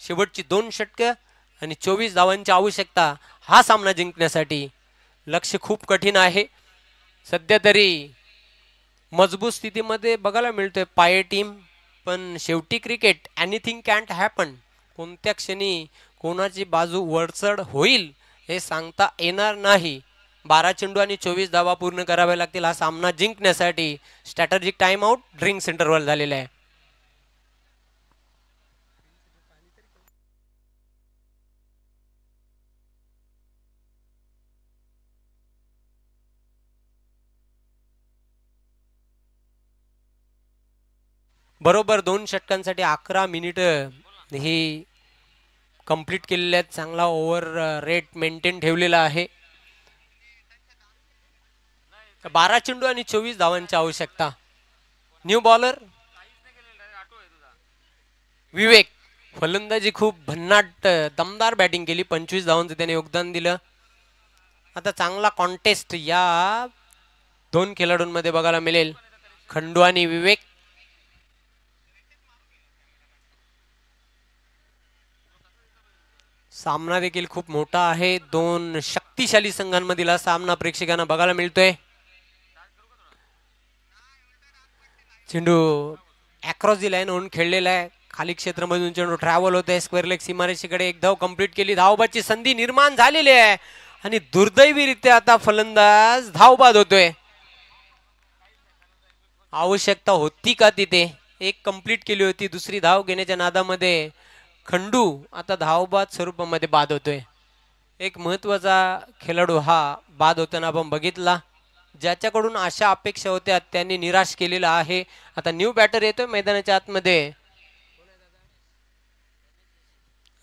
शेवटची 2 षटकं आणि 24 धावांची आवश्यकता हा सामना जिंकण्यासाठी. लक्ष्य खूप कठीण आहे. सध्या तरी मजबूत स्थितीमध्ये बघायला मिळतोय पाये टीम, पण शेवटी क्रिकेट एनिथिंग कॅन्ट हॅपन. कोणत्या क्षणी कोणाची बाजू वरचढ होईल हे सांगता येणार नाही. 12 चेंडू आणि 24 धावा पूर्ण कराव्या लागतील हा सामना जिंकण्यासाठी. Strategic time out drinks interval झालेला आहे. बरोबर 2 षटकांसाठी 11 मिनिट ही कंप्लीट केलेले आहेत. चांगला ओव्हर रेट मेंटेन ठेवलेला आहे. 12 चेंडू आणि 24 धावांची आवश्यकता. न्यू बॉलर विवेक फलंदाजी खूप भन्नाट दमदार बॅटिंग केली, 25 धावांचं त्याने योगदान दिलं. आता चांगला कॉन्टेस्ट या दोन खेळाडूंमध्ये बघायला मिळेल, खंडू आणि विवेक. सामना देखील खूप मोठा आहे, दोन शक्तिशाली संघांमधील हा सामना प्रेक्षकांना बघायला मिळतोय. चेंडू अक्रॉस दी लाईन होऊन खेळलेला आहे, खाली क्षेत्रामधून चेंडू ट्रॅव्हल होतोय स्क्वेअर लेग सीमारेषेकडे. एक धाव कंप्लीट केली, धावबाची संधी निर्माण झालेली आहे आणि दुर्दैवीरित्या आता फलंदाज धावबाद होतोय. आवश्यकता होती का तिथे, एक कंप्लीट केली होती, दुसरी धाव घेण्याच्या नादामध्ये खंडू आता धावबाद स्वरूपामध्ये बाद होतोय. एक महत्वाचा खेळाडू हा बाद होताना आपण बघितला, ज्याच्याकडून अशा अपेक्षा होत्या त्यांनी निराश केलेला आहे. आता न्यू बॅटर येतोय मैदानाच्या आतमध्ये,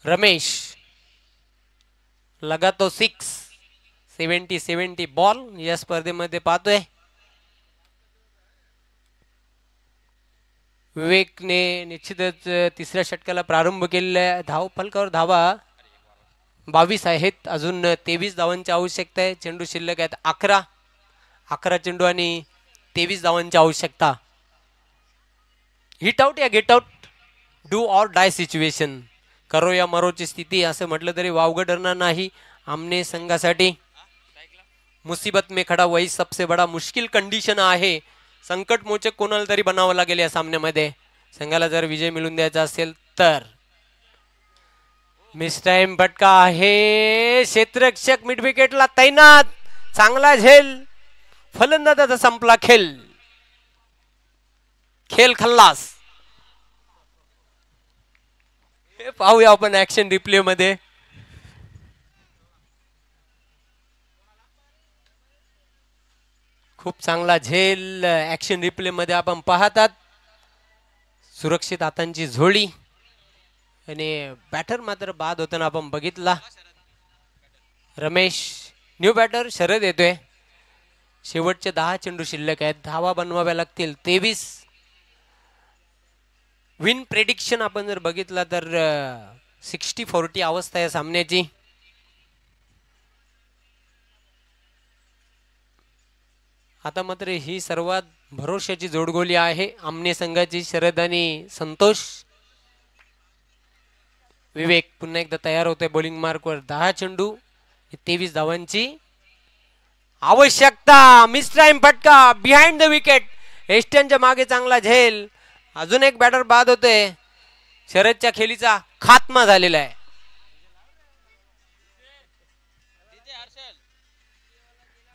रमेश. लगातो 6 70 बॉल या स्पर्धेमध्ये पाहतोय. विवेकने निश्चितच तिसऱ्या षटकाला प्रारंभ केलेला आहे. धाव फलकावर धावा 22 आहेत, अजून 23 धावांची आवश्यकता आहे. चेंडू शिल्लक आहेत 11 चेंडू आणि 23 धावांची आवश्यकता. हिट आउट या get out, do or die situation, करो या मरोची स्थिती असं म्हटलं तरी वावगं ठरणार नाही आमने संघासाठी. मुसीबत में खडा वही सबसे बडा मुश्किल कंडिशन आहे. संकट मोचक कोणाला तरी बनावं लागेल या सामन्यामध्ये, संघाला जर विजय मिळवून द्यायचा असेल तर. मिस टाइम फटका आहे, क्षेत्ररक्षक मिड विकेटला तैनात, चांगला झेल, फलंदाजाचा संपला खेळ, खेळ खल्लास. हे पाहूया आपण ऍक्शन रिप्ले मध्ये. खूप चांगला झेल ऍक्शन रिप्ले मध्ये आपण पाहतात. सुरक्षित हातांची झोळी आणि बॅटर मात्र बाद होताना आपण बघितला. रमेश न्यू बॅटर शरद येतोय. शेवटचे 10 चेंडू शिल्लक आहेत, धावा बनवाव्या लागतील 23. विन प्रेडिक्शन आपण जर बघितला तर 60-40 अवस्था आहे सामन्याची. आता मात्र ही सर्वात भरोशाची जोडगोली आहे आमने संघाची, शरद आणि संतोष. विवेक पुन्हा एकदा तयार होतोय बॉलिंग मार्कवर. 10 चेंडू 23 धावांची आवश्यकता. मिस टाइम फटका बिहाइंड द विकेट, एस्टनच्या मागे चांगला झेल. अजून एक बॅटर बाद होते, शरदच्या खेळीचा खात्मा झालेला आहे.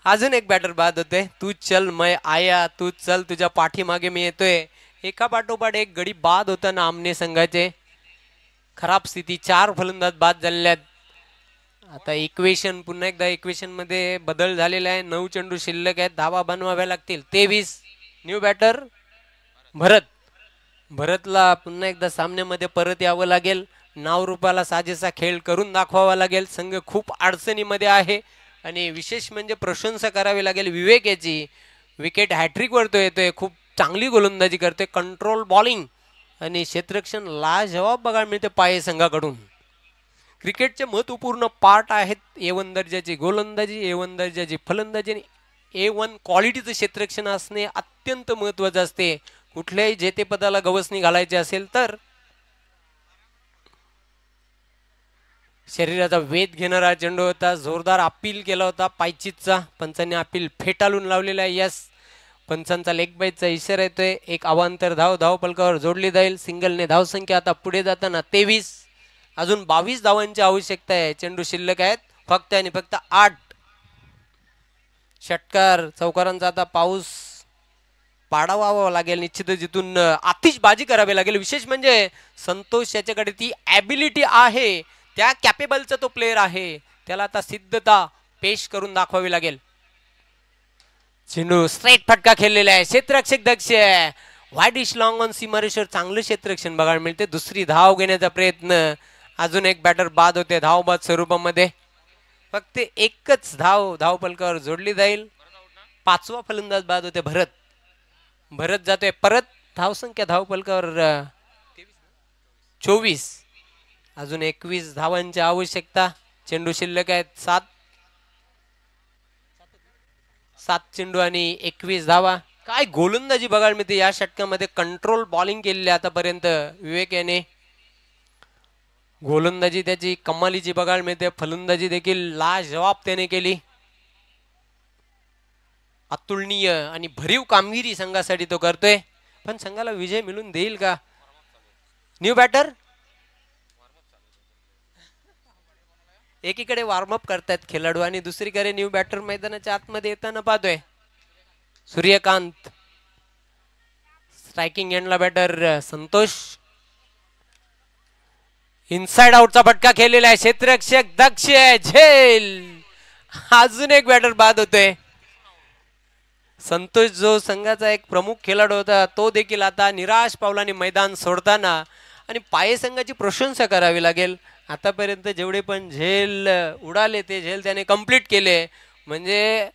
अजून एक बॅटर बाद होते. तू चल मैं आया, तू चल तुझ्या पाठीमागे मी येतोय. एका पाठोपाठ एक गडी बाद होताना आमने संघाचे. खराब स्थिती, 4 फलंदाज बाद झालेले आहेत. आता इक्वेशन पुन्हा एकदा इक्वेशन मध्ये बदल झालेला आहे. 9 चेंडू शिल्लक आहेत, धावा बनवाव्या लागतील 23. न्यू बॅटर भरतला पुन्हा एकदा सामन्यामध्ये परत यावं लागेल. नावरूपाला साजेसा खेळ करून दाखवावा लागेल. संघ खूप अडचणीमध्ये आहे आणि विशेष म्हणजे प्रशंसा करावी लागेल विवेक याची. विकेट हॅट्रिक वरतो येतोय, खूप चांगली गोलंदाजी करतोय, कंट्रोल बॉलिंग आणि क्षेत्ररक्षण लाजवाब बघायला मिळते पाये संघाकडून. क्रिकेटचे महत्वपूर्ण पार्ट आहेत A1 दर्जाची गोलंदाजी, A1 दर्जाची फलंदाजी आणि A1 क्वालिटीचं क्षेत्ररक्षण असणे अत्यंत महत्वाचं असते. कुठल्याही जेतेपदाला गवसणी घालायची असेल तर. शरीराचा वेध घेणारा चेंडू होता, जोरदार अपील केला होता पायचीतचा, पंचांनी अपील फेटाळून लावलेला आहे. यस, पंचांचा लेग बाईटचा इशारा येतोय. एक अवांतर धाव फलकावर जोडली जाईल. सिंगलने धावसंख्या आता पुढे जाताना 23. अजून 22 धावांची आवश्यकता आहे. चेंडू शिल्लक आहेत फक्त आणि फक्त 8. षटकार चौकारांचा आता पाऊस पाडावा लागेल निश्चितच. जिथून आतिषबाजी करावी लागेल. विशेष म्हणजे संतोष याच्याकडे ती ॲबिलिटी आहे, त्या कॅपेबलचा तो प्लेअर आहे, त्याला आता सिद्धता पेश करून दाखवावी लागेल. चेंडू स्ट्रेट फटका खेळलेला आहे, क्षेत्ररक्षक दक्ष आहे. वाईड इश लॉंग ऑन सीमारेषवर चांगलं क्षेत्ररक्षण बघायला मिळते. दुसरी धाव घेण्याचा प्रयत्न. अजून एक बॅटर बाद होते धावबाद स्वरूपामध्ये. फक्त एकच धाव फलकावर जोडली जाईल. 5वा फलंदाज बाद होते भरत जातोय परत. धावसंख्या धाव फलकावर 24. अजून 21 धावांची आवश्यकता. चेंडू शिल्लक आहेत 7 चेंडू आणि 21 धावा. काय गोलंदाजी बघायला मिळते या षटकामध्ये. कंट्रोल बॉलिंग केलेली आतापर्यंत विवेक याने. गोलंदाजी त्याची कमालीची बघायला मिळते. फलंदाजी देखील लाजवाब त्याने केली. अतुलनीय आणि भरीव कामगिरी संघासाठी तो करतोय. पण संघाला विजय मिळून देईल का? न्यू बॅटर एकीकडे वॉर्मअप करतायत खेळाडू आणि दुसरीकडे न्यू बॅटर मैदानाच्या आतमध्ये येताना पाहतोय. सूर्यकांत. स्ट्रायकिंग एंडला बॅटर संतोष. इनसाइड आउटचा फटका खेळलेला आहे. क्षेत्ररक्षक दक्ष झेल. अजून एक बॅटर बाद होतोय. संतोष जो संघाचा एक प्रमुख खेळाडू होता तो देखील आता निराश पावलाने मैदान सोडताना. आणि पाये संघाची प्रशंसा करावी लागेल. आतापर्यंत जेवढे पण झेल उडाले ते झेल त्याने कंप्लीट केले. म्हणजे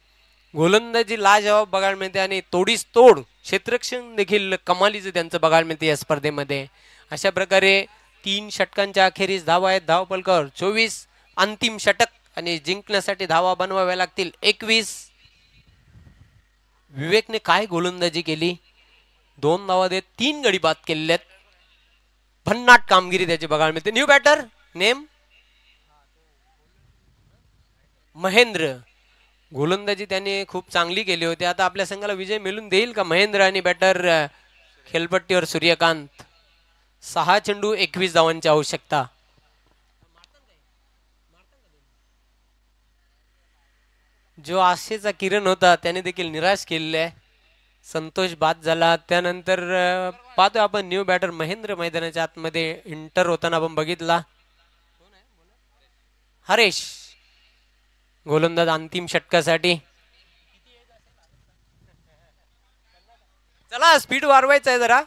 गोलंदाजी लाजवाब बघायला मिळते आणि तोडीस तोड क्षेत्ररक्षण देखील कमालीचं त्यांचं बघायला मिळते या स्पर्धेमध्ये. अशा प्रकारे 3 षटकांच्या अखेरीस धावा आहेत धावपलकावर 24. अंतिम षटक आणि जिंकण्यासाठी धावा बनवाव्या लागतील 21. विवेकने काय गोलंदाजी केली. 2 धावा देत 3 गडी बाद केलेले आहेत. भन्नाट कामगिरी त्याची बघायला मिळते. New batter name Mahendra. गोलंदाजी त्याने खूप चांगली केली होती. आता आपल्या संघाला विजय मिळून देईल का? महेंद्र आणि बॅटर खेळपट्टीवर सूर्यकांत. 6 चेंडू 21 धावांची आवश्यकता. जो आशेचा किरण होता त्याने देखील निराश केलेला आहे. संतोष बाद झाला. त्यानंतर पाहतोय आपण न्यू बॅटर महेंद्र मैदानाच्या आतमध्ये इंटर होताना आपण बघितला. हरेश गोलंदाज अंतिम षटकासाठी. चला स्पीड वाढवायचा आहे जरा.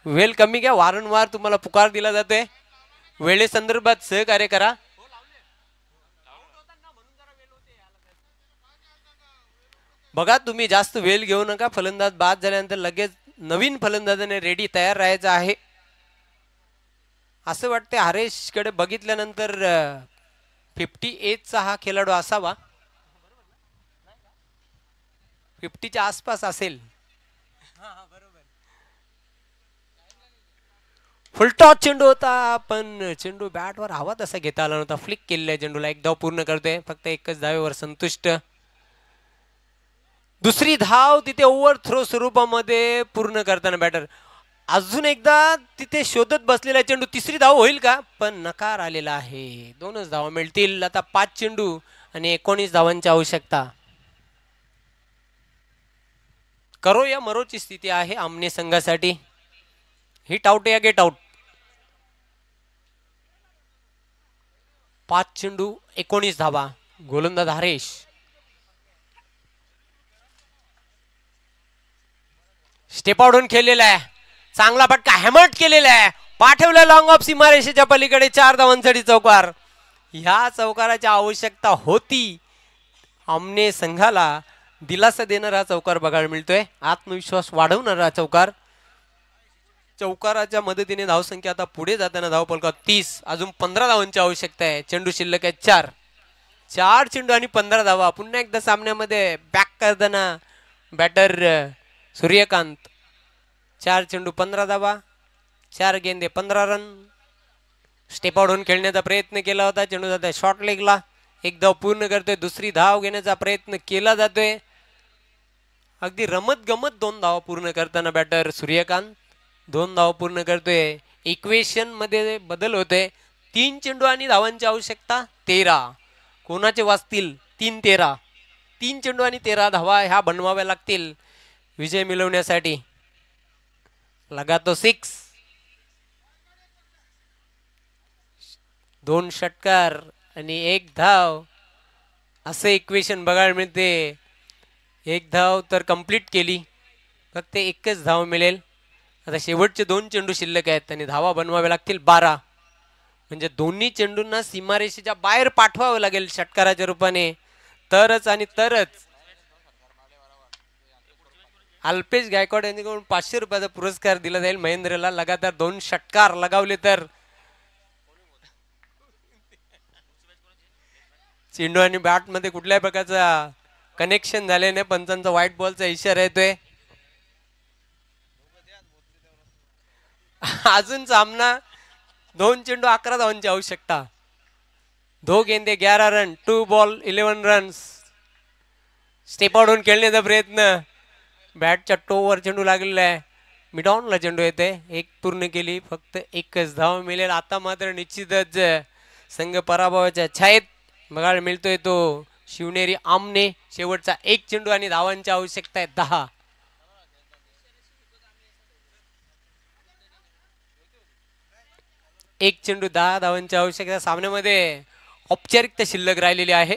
वेळ कमी घ्या. वारंवार तुम्हाला पुकार दिला जातोय. वेळेसंदर्भात सहकार्य करा. बघा तुम्ही जास्त वेळ घेऊ नका. फलंदाज बाद झाल्यानंतर लगेच नवीन फलंदाजाने रेडी तयार राहायचं आहे. असं वाटतं हरेशकडे बघितल्यानंतर 58चा हा खेळाडू असावा. 50च्या आसपास असेल. फुलटॉस चेंडू होता पण चेंडू बॅटवर हवा तसा घेता आला नव्हता. फ्लिक केलेल्या चेंडूला 1 धाव पूर्ण करतोय. फक्त 1च धावेवर संतुष्ट. दुसरी धाव तिथे ओव्हर थ्रो स्वरूपामध्ये पूर्ण करताना बॅटर अजून एकदा तिथे शोधत बसलेला चेंडू. तिसरी धाव होईल का? पण नकार आलेला आहे. 2च धावा मिळतील. आता 5 चेंडू आणि 19 धावांची आवश्यकता. करो या मरोची स्थिती आहे आमने संघासाठी. हिट आउट या गेट आउट. 5 चेंडू 19 धावा. गोलंदाज हरेश. स्टेप आउटून खेळलेला आहे. चांगला फटका हॅमर्ट केलेला आहे. पाठवला लॉंग ऑफ सीमारेषेच्या पलीकडे 4 धावांसाठी चौकार. ह्या चौकाराची आवश्यकता होती. आमने संघाला दिलासा देणारा चौकार बघायला मिळतोय. आत्मविश्वास वाढवणारा चौकार. चौकाराच्या मदतीने धावसंख्या आता पुढे जाताना धावपलका 30. अजून 15 धावांची आवश्यकता आहे. चेंडू शिल्लक आहे 4. 4 चेंडू आणि 15 धावा. पुन्हा एकदा सामन्यामध्ये बॅक करताना बॅटर सूर्यकांत. 4 चेंडू 15 धावा. 4 गेंदे 15 रन. स्टेप आउट होऊन खेळण्याचा प्रयत्न केला होता. चेंडू जातोय शॉर्ट लेगला. 1 धाव पूर्ण करतोय. दुसरी धाव घेण्याचा प्रयत्न केला जातोय. अगदी रमत गमत 2 धावा पूर्ण करताना बॅटर सूर्यकांत 2 धावा पूर्ण करतोय. इक्वेशन मध्ये बदल होते. 3 चेंडू आणि धावांची आवश्यकता 13. कोणाचे वाचतील? 3-13. 3 चेंडू आणि 13 धावा ह्या बनवाव्या लागतील विजय मिळवण्यासाठी. लगातो 6. 2 षटकार आणि 1 धाव असं इक्वेशन बघायला मिळते. 1 धाव तर कंप्लीट केली. फक्त 1च धाव मिळेल. आता शेवटचे 2 चेंडू शिल्लक आहेत आणि धावा बनवाव्या लागतील 12. म्हणजे दोन्ही चेंडूंना सीमारेषेच्या बाहेर पाठवावं लागेल षटकाराच्या रूपाने. तरच आणि तरच अल्पेश गायकवाड यांच्याकडून 500 रुपयाचा पुरस्कार दिला जाईल महेंद्रला. लगातार 2 षटकार लगावले तर चेंडू आणि बॅट मध्ये कुठल्याही प्रकारचा कनेक्शन झाले नाही. पंचांचा व्हाईट बॉलचा इशारा येतोय. अजून सामना 2 चेंडू 11 धावांची आवश्यकता. 2 गेंदे 11 run, 2 ball 11 runs. Step out होऊन खेळण्याचा प्रयत्न. बॅटच्या टोवर चेंडू लागलेला आहे. मिडॉनला चेंडू येते. 1 पूर्ण केली, फक्त 1च धाव मिळेल. आता मात्र निश्चितच संघ पराभवाच्या छायेत बघायला मिळतोय तो शिवनेरी आमने. शेवटचा 1 चेंडू आणि धावांची आवश्यकता आहे 10. एक चेंडू 10 धावांची आवश्यकता. सामन्यामध्ये औपचारिकता शिल्लक राहिलेली आहे,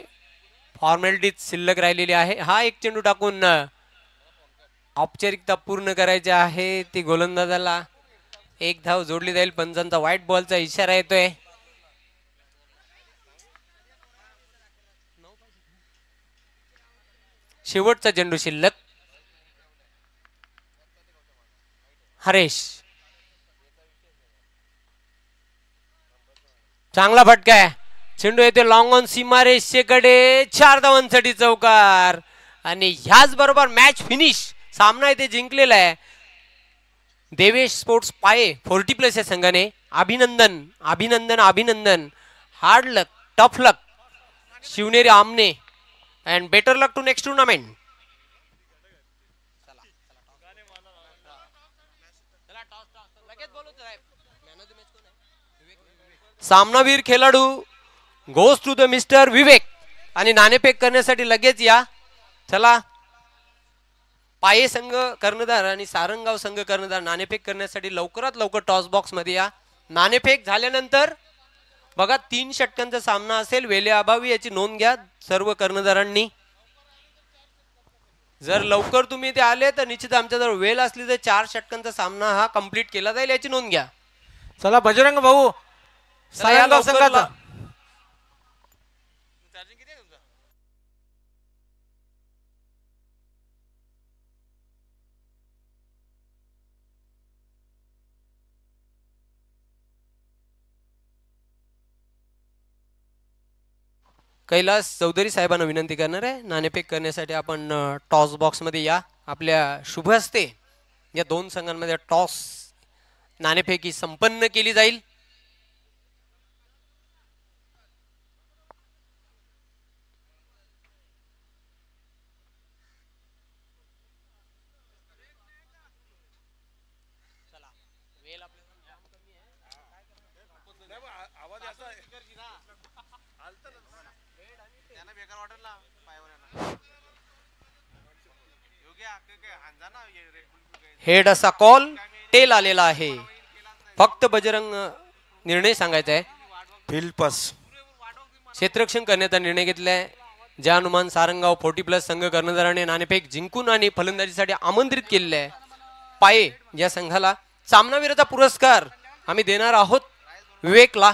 फॉर्मॅलिटी शिल्लक राहिलेली आहे. हा 1 चेंडू टाकून औपचारिकता पूर्ण करायची आहे. ती गोलंदाजाला 1 धाव जोडली जाईल. पंचांचा व्हाईट बॉलचा इशारा येतोय. शेवटचा चेंडू शिल्लक. हरेश, चांगला फटका आहे. चेंडू येते लॉंग ऑन सीमा रेषेकडे. 4 धावांसाठी चौकार आणि ह्याच बरोबर मॅच फिनिश. सामना इथे जिंकलेला आहे देवेश स्पोर्ट्स पाये 40+ या संघाने. अभिनंदन अभिनंदन अभिनंदन. Hard luck, tough luck Shivneri आमने and better luck to next tournament. सामनावीर खेळाडू goes to the mister Vivek. आणि नाणेफेक करण्यासाठी लगेच या. चला, पाये संघ कर्णधार आणि सारंगाव संघ कर्णधार नाणेफेक करण्यासाठी लवकरात लवकर टॉस बॉक्स मध्ये या. नाणेफेक झाल्यानंतर बघा 3 षटकांचा सामना असेल. वेळेअभावी याची नोंद घ्या सर्व कर्णधारांनी. जर लवकर तुम्ही इथे आले तर निश्चित आमच्याजवळ वेळ असली तर 4 षटकांचा सामना हा कंप्लीट केला जाईल, याची नोंद घ्या. चला बजरंग भाऊ, सारंगाव संघाचा कैलास चौधरी साहेबांना विनंती करणार आहे, नाणेफेक करण्यासाठी आपण टॉस बॉक्स मध्ये या. आपल्या शुभ हस्ते या 2 संघांमध्ये टॉस नाणेफेकी संपन्न केली जाईल. हेड असा कॉल, टेल आलेला आहे. फक्त बजरंग निर्णय सांगायचा आहे. फील्ड पास क्षेत्ररक्षण करण्याचा निर्णय घेतलाय. ज्या अनुमान सारंगाव 40+ संघ कर्णधाराने नाणेफेक जिंकून आणि फलंदाजीसाठी आमंत्रित केलेले आहे. पाये या संघाला सामनावीराचा पुरस्कार आम्ही देणार आहोत विवेकला.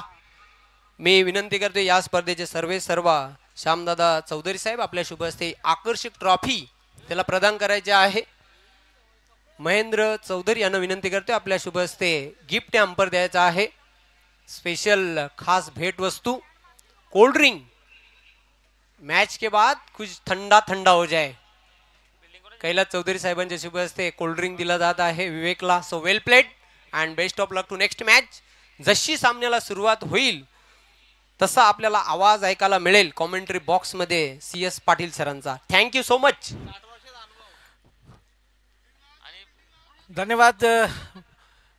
मी विनंती करतो या स्पर्धेचे सर्व श्यामदादा चौधरी साहेब आपल्या शुभ हस्ते आकर्षक ट्रॉफी त्याला प्रदान करायचे आहे. महेंद्र चौधरी यांना विनंती करतो आपल्या शुभ हस्ते गिफ्ट हॅम्पर द्यायचा आहे. स्पेशल खास भेट वस्तू कोल्ड ड्रिंक. मैच के बाद कुछ ठंडा ठंडा हो जाए. कैलास चौधरी साहेबांच्या शुभ हस्ते कोल्ड ड्रिंक दिला जात आहे विवेकला. So well played and best of luck to next match. जशी सामन्याला सुरुवात होईल तसा आपल्याला आवाज ऐकायला मिळेल कॉमेंट्री बॉक्स मध्ये CS पाटील सरांचा. Thank you so much. धन्यवाद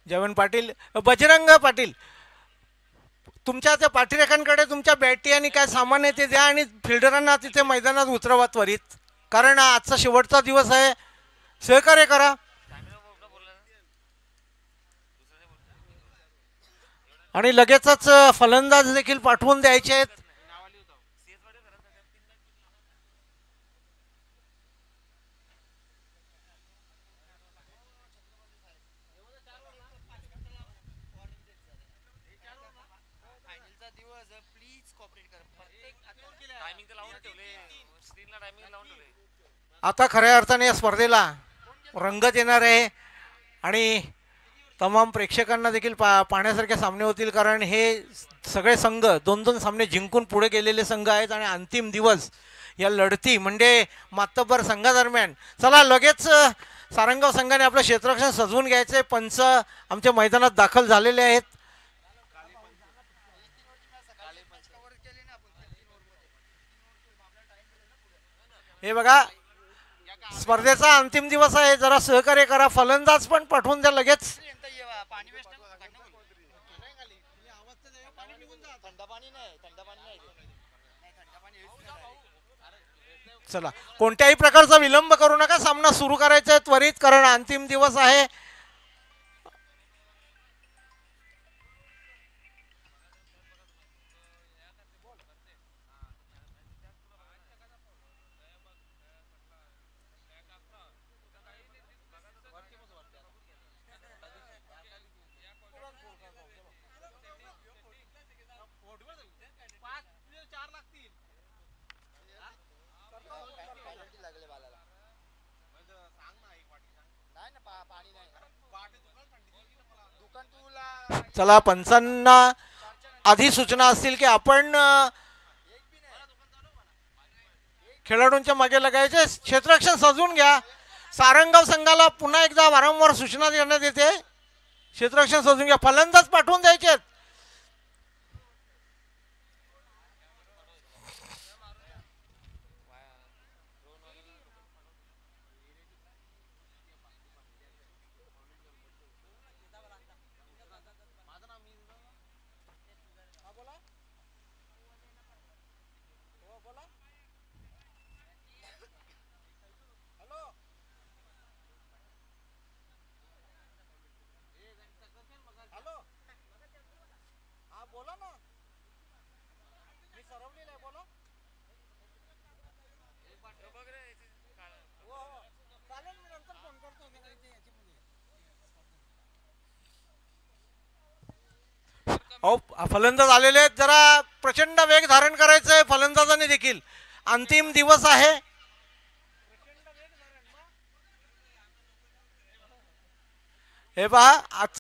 जयवंत पाटील. बजरंग पाटील, तुमच्या त्या पाठीरेखांकडे तुमच्या बॅटी आणि काय सामान आहे ते द्या आणि फिल्डरांना तिथे मैदानात उतरवा त्वरित, कारण आजचा शेवटचा दिवस आहे. सहकार्य करा. आणि लगेचच फलंदाज देखील पाठवून द्यायचे आहेत. आता खऱ्या अर्थाने या स्पर्धेला रंगत येणार आहे आणि तमाम प्रेक्षकांना देखील पाहण्यासारखे सामने होतील, कारण हे सगळे संघ 2-2 सामने जिंकून पुढे गेलेले संघ आहेत आणि अंतिम दिवस या लढती म्हणजे मातब्बर संघादरम्यान. चला लगेच सारंगाव संघाने आपलं क्षेत्ररक्षण सजवून घ्यायचे. पंच आमच्या मैदानात दाखल झालेले आहेत. हे बघा, स्पर्धेचा अंतिम दिवस आहे, जरा सहकार्य करा. फलंदाज पण पाठवून द्या लगेच. चला, कोणत्याही प्रकारचा विलंब करू नका, सामना सुरू करायचा आहे त्वरित, कारण अंतिम दिवस आहे. चला, पंचांना आधी सूचना असतील की आपण खेळाडूंच्या मागे लागायचे. क्षेत्ररक्षण सजवून घ्या. सारंगाव संघाला पुन्हा एकदा वारंवार सूचना देण्यात येते, क्षेत्ररक्षण सजवून घ्या. फलंदाज पाठवून द्यायचे. फलंदाज आलेले आहेत, जरा प्रचंड वेग धारण करायचंय फलंदाजाने देखील. अंतिम दिवस आहे. हे पहा,